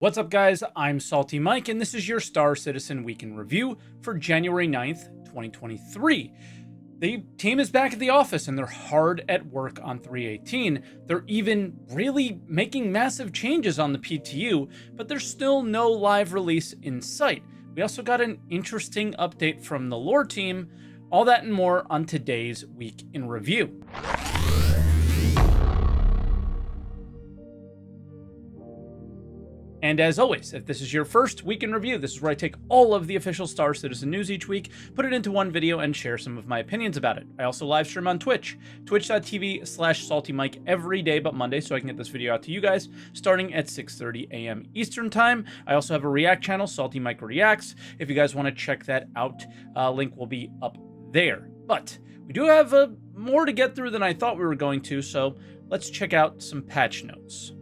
What's up, guys? I'm SaltEMike, and this is your Star Citizen Week in Review for January 9th, 2023. The team is back at the office, and they're hard at work on 318. They're even really making massive changes on the PTU, but there's still no live release in sight. We also got an interesting update from the lore team. All that and more on today's Week in Review. And as always, if this is your first Week in Review, this is where I take all of the official Star Citizen news each week, put it into one video, and share some of my opinions about it. I also live stream on Twitch, twitch.tv/SaltEMike every day but Monday, so I can get this video out to you guys, starting at 6:30 a.m. Eastern Time. I also have a React channel, SaltEMike Reacts. If you guys want to check that out, link will be up there. But we do have more to get through than I thought we were going to, so let's check out some patch notes.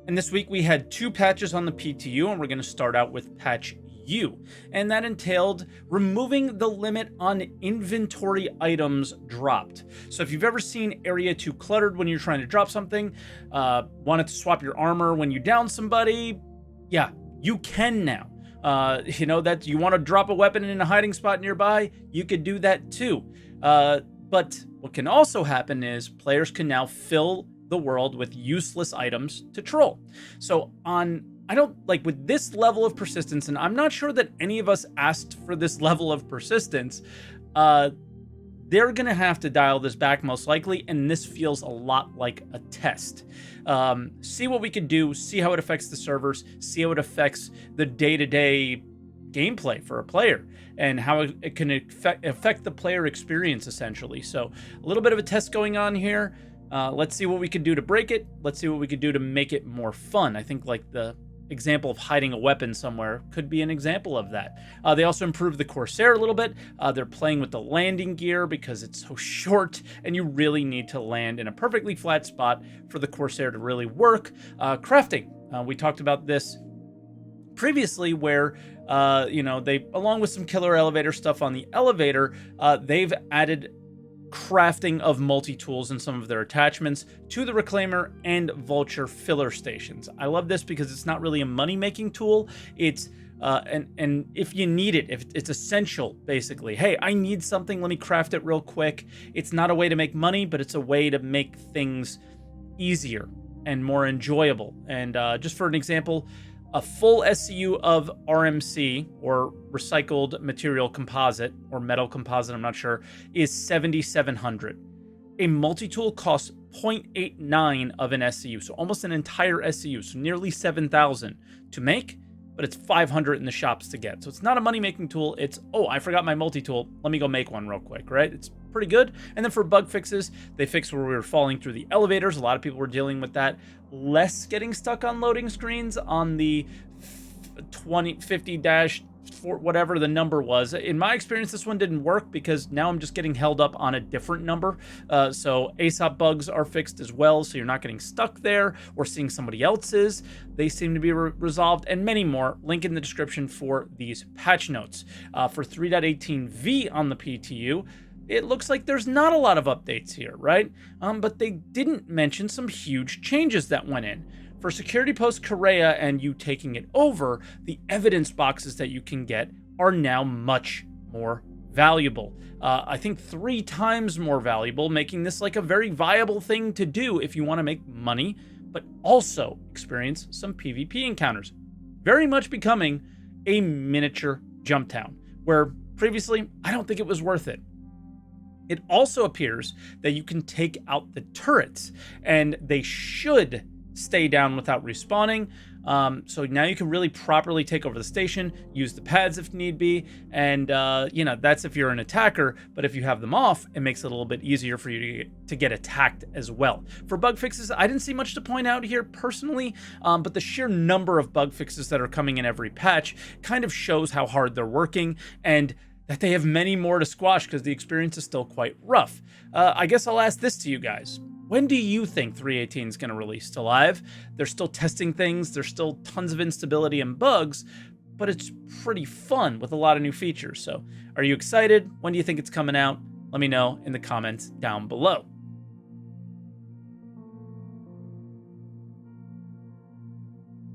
And this week we had two patches on the PTU, and we're going to start out with patch U. And that entailed removing the limit on inventory items dropped. So if you've ever seen area too cluttered when you're trying to drop something, wanted to swap your armor when you down somebody, yeah, you can now. That you want to drop a weapon in a hiding spot nearby, you could do that too. But what can also happen is players can now fill the world with useless items to troll. So with this level of persistence, and I'm not sure that any of us asked for this level of persistence, they're gonna have to dial this back most likely, and this feels a lot like a test. See what we could do, see how it affects the servers, see how it affects the day-to-day gameplay for a player, and how it can affect the player experience, essentially. So a little bit of a test going on here. Let's see what we can do to break it. Let's see what we can do to make it more fun. I think like the example of hiding a weapon somewhere could be an example of that. They also improved the Corsair a little bit. They're playing with the landing gear because it's so short and you really need to land in a perfectly flat spot for the Corsair to really work. Crafting. We talked about this previously where they, along with some killer elevator stuff on the elevator, they've added crafting of multi-tools and some of their attachments to the Reclaimer and Vulture filler stations. I love this because it's not really a money-making tool. It's and if you need it, if it's essential, basically. Hey, I need something, let me craft it real quick. It's not a way to make money, but it's a way to make things easier and more enjoyable. And just for an example, a full SCU of RMC, or recycled material composite, or metal composite, I'm not sure, is 7,700. A multi-tool costs 0.89 of an SCU, so almost an entire SCU, so nearly 7,000 to make, but it's 500 in the shops to get. So it's not a money-making tool. It's, oh, I forgot my multi-tool. Let me go make one real quick, right? It's pretty good. And then for bug fixes, they fixed where we were falling through the elevators. A lot of people were dealing with that. Less getting stuck on loading screens on the 50-4, whatever the number was. In my experience, this one didn't work because now I'm just getting held up on a different number. So ASOP bugs are fixed as well, so you're not getting stuck there or seeing somebody else's. They seem to be resolved, and many more. Link in the description for these patch notes. For 3.18v on the PTU, it looks like there's not a lot of updates here, right? But they didn't mention some huge changes that went in. For Security Post Korea and you taking it over, the evidence boxes that you can get are now much more valuable. I think 3 times more valuable, making this like a very viable thing to do if you want to make money, but also experience some PvP encounters. Very much becoming a miniature jump town, where previously I don't think it was worth it. It also appears that you can take out the turrets, and they should stay down without respawning. So now you can really properly take over the station, use the pads if need be, and that's if you're an attacker, but if you have them off, it makes it a little bit easier for you to get attacked as well. For bug fixes, I didn't see much to point out here personally, but the sheer number of bug fixes that are coming in every patch kind of shows how hard they're working, and that they have many more to squash because the experience is still quite rough. I guess I'll ask this to you guys. When do you think 3.18 is going to release to live? They're still testing things. There's still tons of instability and bugs, but it's pretty fun with a lot of new features. So are you excited? When do you think it's coming out? Let me know in the comments down below.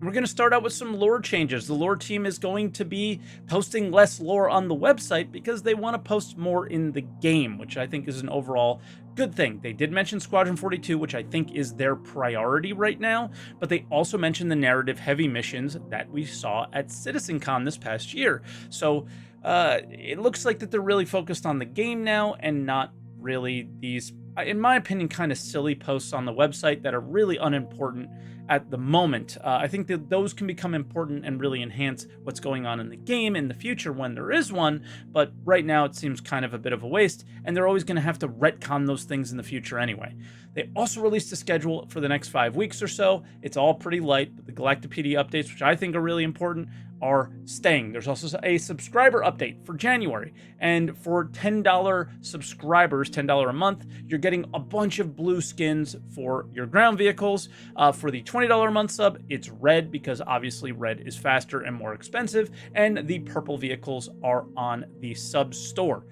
We're going to start out with some lore changes. The lore team is going to be posting less lore on the website because they want to post more in the game, which I think is an overall good thing. They did mention Squadron 42, which I think is their priority right now, but they also mentioned the narrative heavy missions that we saw at CitizenCon this past year. So it looks like that they're really focused on the game now and not really these, in my opinion, kind of silly posts on the website that are really unimportant at the moment. I think that those can become important and really enhance what's going on in the game in the future when there is one, but right now it seems kind of a bit of a waste, and they're always going to have to retcon those things in the future anyway. They also released a schedule for the next 5 weeks or so. It's all pretty light, but the Galactopedi updates, which I think are really important, are staying. There's also a subscriber update for January, and for $10 subscribers, $10 a month, you're getting a bunch of blue skins for your ground vehicles. For the $20 a month sub, it's red because obviously red is faster and more expensive, and the purple vehicles are on the sub store.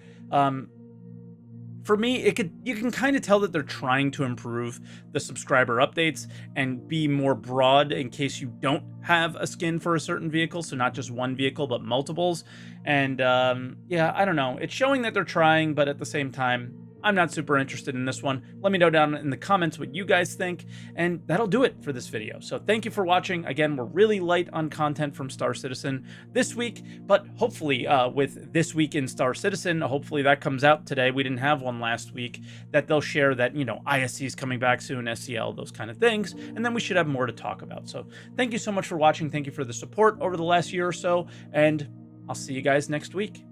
For me, you can kind of tell that they're trying to improve the subscriber updates and be more broad in case you don't have a skin for a certain vehicle, so not just one vehicle but multiples. And yeah, I don't know. It's showing that they're trying, but at the same time, I'm not super interested in this one. Let me know down in the comments what you guys think, and that'll do it for this video. So thank you for watching. Again, we're really light on content from Star Citizen this week, but hopefully with This Week in Star Citizen, hopefully that comes out today. We didn't have one last week, that they'll share that, you know, ISC is coming back soon, SCL, those kind of things, and then we should have more to talk about. So thank you so much for watching. Thank you for the support over the last year or so, and I'll see you guys next week.